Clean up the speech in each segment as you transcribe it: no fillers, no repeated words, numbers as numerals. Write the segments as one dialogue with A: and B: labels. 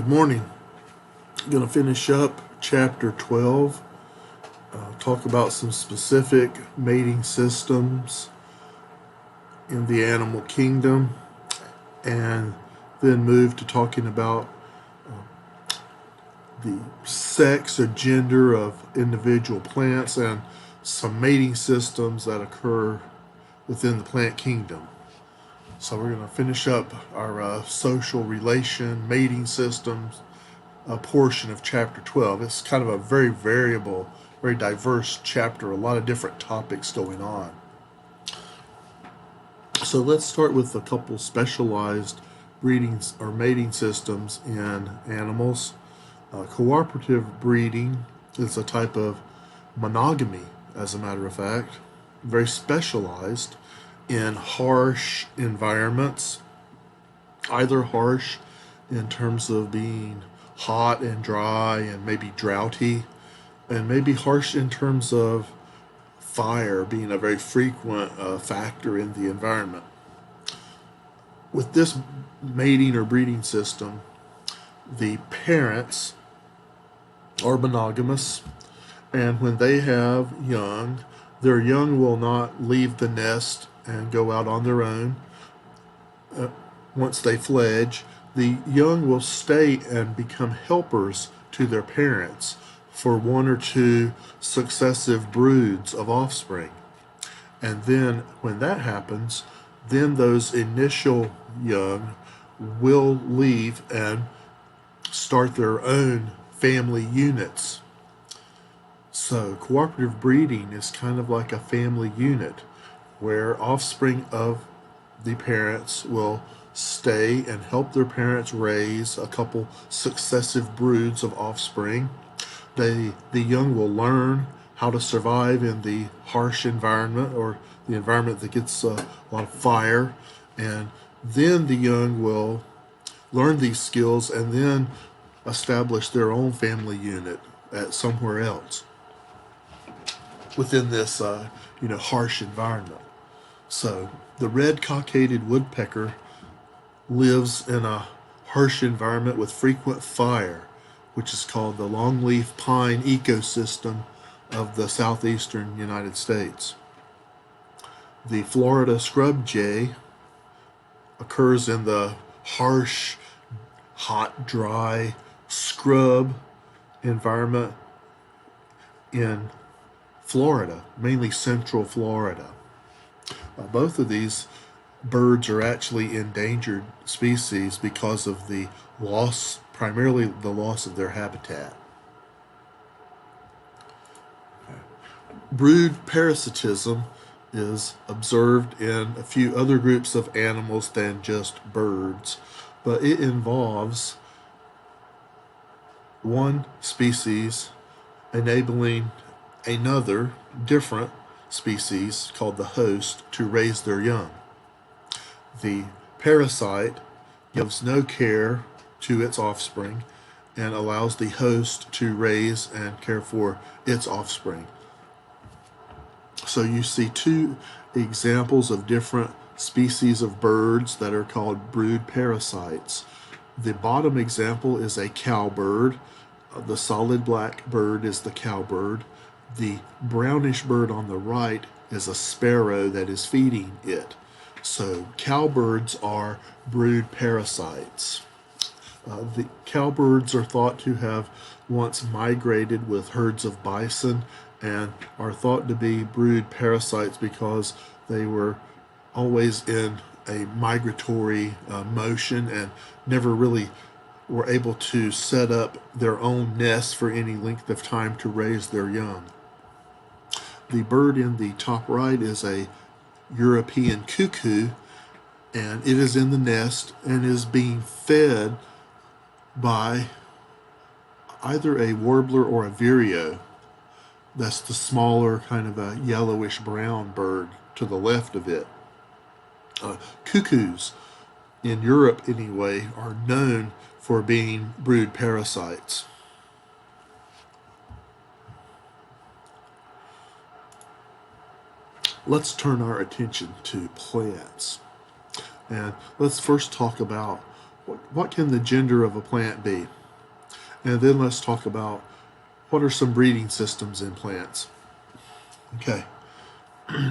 A: Good morning. I'm going to finish up chapter 12, talk about some specific mating systems in the animal kingdom, and then move to talking about the sex or gender of individual plants and some mating systems that occur within the plant kingdom. So we're going to finish up our social relation mating systems a portion of chapter 12. It's kind of a very variable, very diverse chapter, a lot of different topics going on. So let's start with a couple specialized breeding or mating systems in animals. Cooperative breeding is a type of monogamy, as a matter of fact, very specialized in harsh environments, either harsh in terms of being hot and dry and maybe droughty, and maybe harsh in terms of fire being a very frequent factor in the environment. With this mating or breeding system, the parents are monogamous, and when they have young, their young will not leave the nest and go out on their own. Once they fledge, the young will stay and become helpers to their parents for one or two successive broods of offspring. And then when that happens, then those initial young will leave and start their own family units. So cooperative breeding is kind of like a family unit where offspring of the parents will stay and help their parents raise a couple successive broods of offspring. The young will learn how to survive in the harsh environment or the environment that gets a lot of fire, and then the young will learn these skills and then establish their own family unit at somewhere else within this harsh environment. So the red cockaded woodpecker lives in a harsh environment with frequent fire, which is called the longleaf pine ecosystem of the southeastern United States. The Florida scrub jay occurs in the harsh, hot, dry scrub environment in Florida, mainly central Florida. Both of these birds are actually endangered species because of the loss, primarily the loss of their habitat. Brood parasitism is observed in a few other groups of animals than just birds, but it involves one species enabling another different species called the host to raise their young. The parasite gives no care to its offspring and allows the host to raise and care for its offspring. So you see two examples of different species of birds that are called brood parasites. The bottom example is a cowbird. The solid black bird is the cowbird. The brownish bird on the right is a sparrow that is feeding it. So cowbirds are brood parasites. The cowbirds are thought to have once migrated with herds of bison and are thought to be brood parasites because they were always in a migratory motion and never really were able to set up their own nests for any length of time to raise their young. The bird in the top right is a European cuckoo, and it is in the nest and is being fed by either a warbler or a vireo. That's the smaller kind of a yellowish brown bird to the left of it. Cuckoos, in Europe anyway, are known for being brood parasites. Let's turn our attention to plants. And let's first talk about what can the gender of a plant be? And then let's talk about what are some breeding systems in plants. Okay,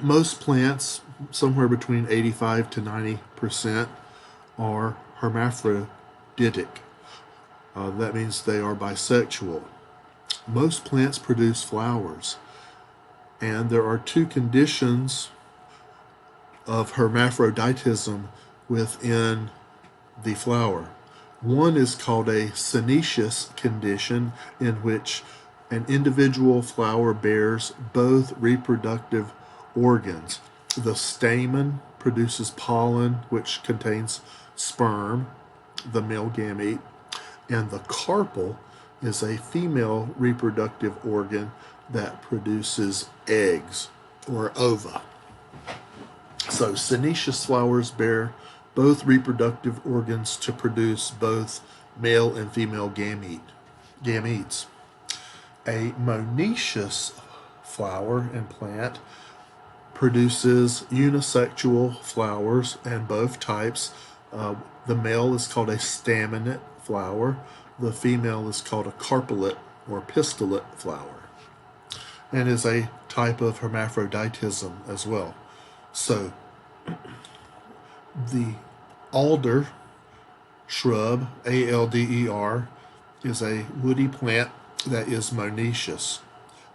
A: most plants, somewhere between 85 to 90%, are hermaphroditic. That means they are bisexual. Most plants produce flowers, and there are two conditions of hermaphroditism within the flower. One is called a synoecious condition, in which an individual flower bears both reproductive organs. The stamen produces pollen, which contains sperm, the male gamete, and the carpel is a female reproductive organ that produces eggs or ova. So synoecious flowers bear both reproductive organs to produce both male and female gametes. A monoecious flower and plant produces unisexual flowers, and both types. The male is called a staminate flower. The female is called a carpellate or pistillate flower, and is a type of hermaphroditism as well. So the alder shrub, ALDER, is a woody plant that is monoecious.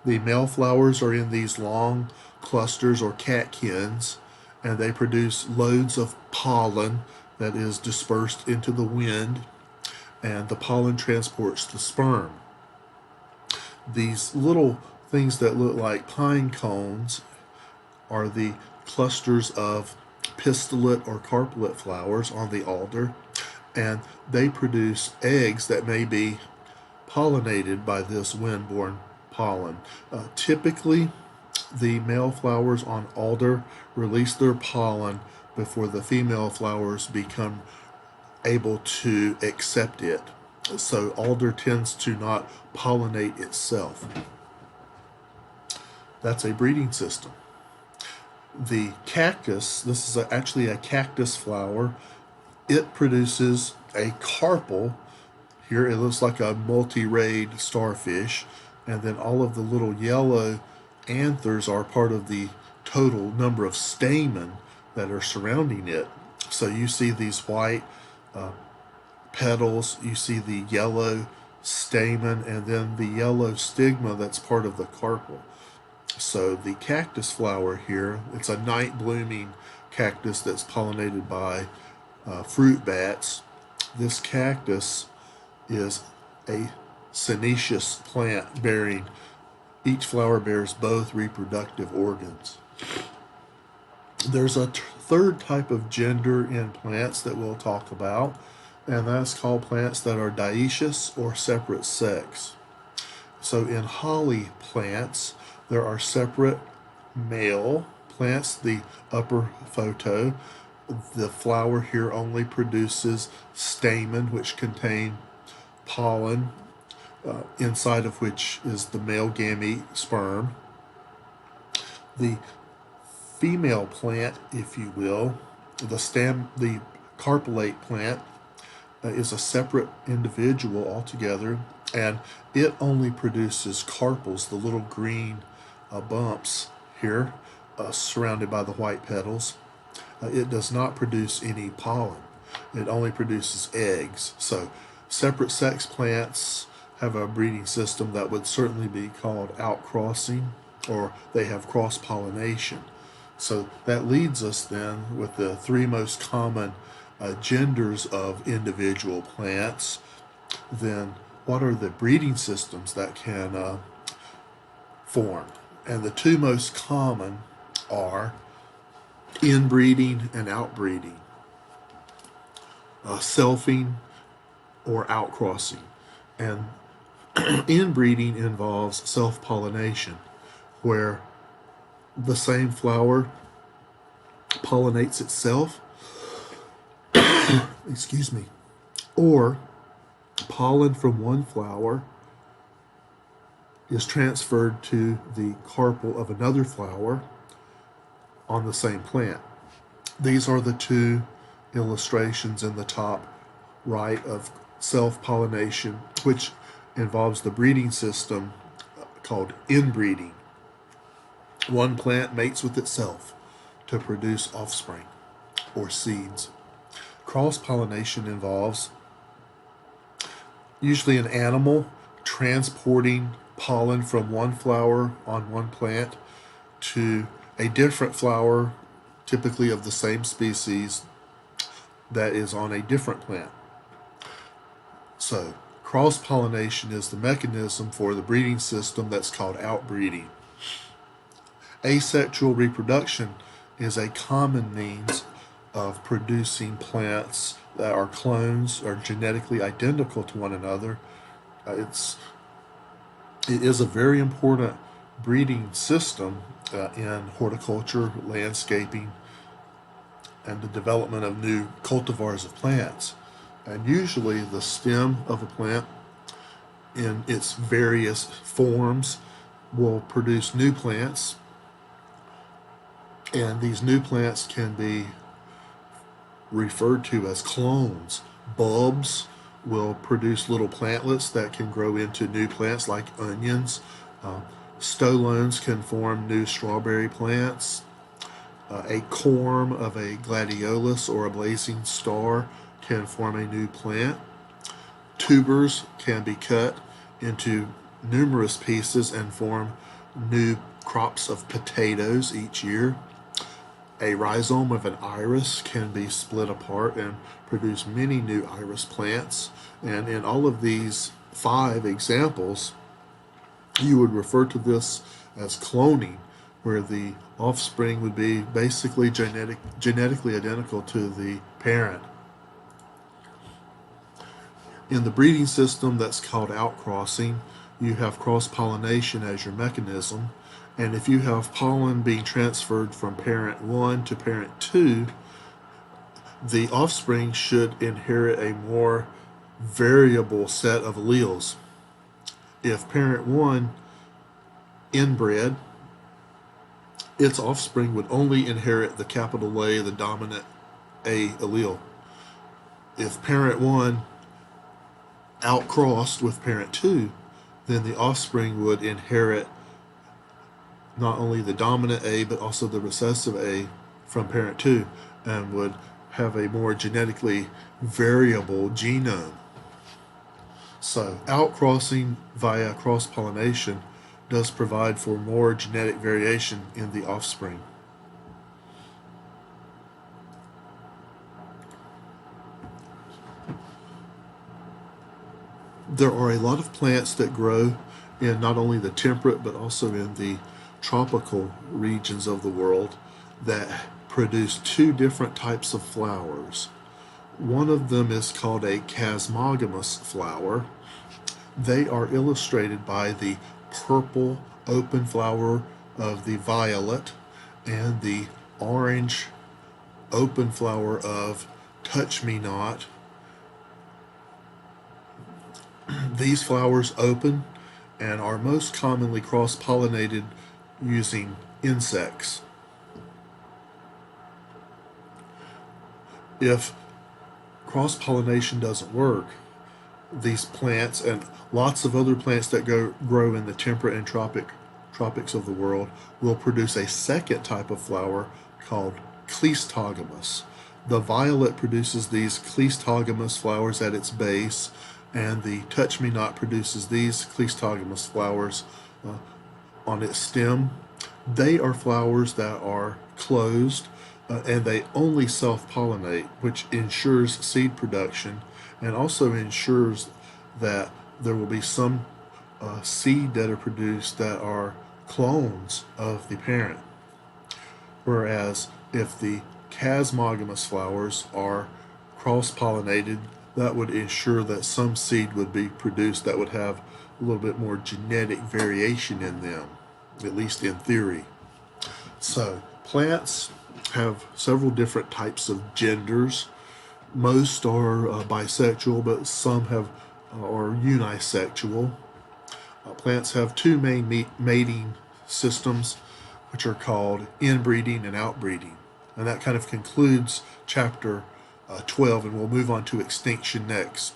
A: The male flowers are in these long clusters or catkins, and they produce loads of pollen that is dispersed into the wind, and the pollen transports the sperm. These little things that look like pine cones are the clusters of pistillate or carpellate flowers on the alder, and they produce eggs that may be pollinated by this wind-borne pollen. Typically, the male flowers on alder release their pollen before the female flowers become able to accept it. So alder tends to not pollinate itself. That's a breeding system. The cactus, this is actually a cactus flower. It produces a carpel. Here it looks like a multi-rayed starfish, and then all of the little yellow anthers are part of the total number of stamen that are surrounding it. So you see these white petals, you see the yellow stamen, and then the yellow stigma that's part of the carpel. So the cactus flower here, it's a night blooming cactus that's pollinated by fruit bats. This cactus is a synoecious plant bearing, each flower bears both reproductive organs. There's a third type of gender in plants that we'll talk about, and that's called plants that are dioecious or separate sex. So in holly plants, there are separate male plants. The upper photo, the flower here only produces stamen, which contain pollen, inside of which is the male gamete sperm. The female plant, if you will, the carpellate plant, is a separate individual altogether, and it only produces carpels, the little green bumps here, surrounded by the white petals. It does not produce any pollen. It only produces eggs. So separate sex plants have a breeding system that would certainly be called outcrossing, or they have cross-pollination. So that leads us then with the three most common genders of individual plants. Then what are the breeding systems that can form? And the two most common are inbreeding and outbreeding, selfing or outcrossing. And inbreeding involves self-pollination, where the same flower pollinates itself, excuse me, or pollen from one flower is transferred to the carpel of another flower on the same plant. These are the two illustrations in the top rite of self-pollination, which involves the breeding system called inbreeding. One plant mates with itself to produce offspring or seeds. Cross-pollination involves usually an animal transporting pollen from one flower on one plant to a different flower, typically of the same species, that is on a different plant. So, cross-pollination is the mechanism for the breeding system that's called outbreeding. Asexual reproduction is a common means of producing plants that are clones or genetically identical to one another. It is a very important breeding system in horticulture, landscaping, and the development of new cultivars of plants. And usually the stem of a plant in its various forms will produce new plants, and these new plants can be referred to as clones. Bulbs will produce little plantlets that can grow into new plants like onions. Stolones can form new strawberry plants. A corm of a gladiolus or a blazing star can form a new plant. Tubers can be cut into numerous pieces and form new crops of potatoes each year. A rhizome of an iris can be split apart and produce many new iris plants. And in all of these 5 examples, you would refer to this as cloning, where the offspring would be basically genetically identical to the parent. In the breeding system that's called outcrossing, you have cross-pollination as your mechanism. And if you have pollen being transferred from parent 1 to parent 2, the offspring should inherit a more variable set of alleles. If parent 1 inbred, its offspring would only inherit the capital A, the dominant A allele. If parent 1 outcrossed with parent 2, then the offspring would inherit not only the dominant A but also the recessive A from parent 2 and would have a more genetically variable genome. So outcrossing via cross-pollination does provide for more genetic variation in the offspring. There are a lot of plants that grow in not only the temperate but also in the tropical regions of the world that produce 2 different types of flowers. One of them is called a chasmogamous flower. They are illustrated by the purple open flower of the violet and the orange open flower of touch me not. These flowers open and are most commonly cross-pollinated using insects. If cross-pollination doesn't work, these plants and lots of other plants that grow in the temperate and tropics of the world will produce a second type of flower called cleistogamous. The violet produces these cleistogamous flowers at its base, and the touch-me-not produces these cleistogamous flowers on its stem. They are flowers that are closed and they only self-pollinate, which ensures seed production and also ensures that there will be some seed that are produced that are clones of the parent. Whereas if the chasmogamous flowers are cross-pollinated, that would ensure that some seed would be produced that would have a little bit more genetic variation in them, at least in theory. So plants have several different types of genders. Most are bisexual, but some are unisexual. Plants have 2 main mating systems, which are called inbreeding and outbreeding. And that kind of concludes chapter 12, and we'll move on to extinction next.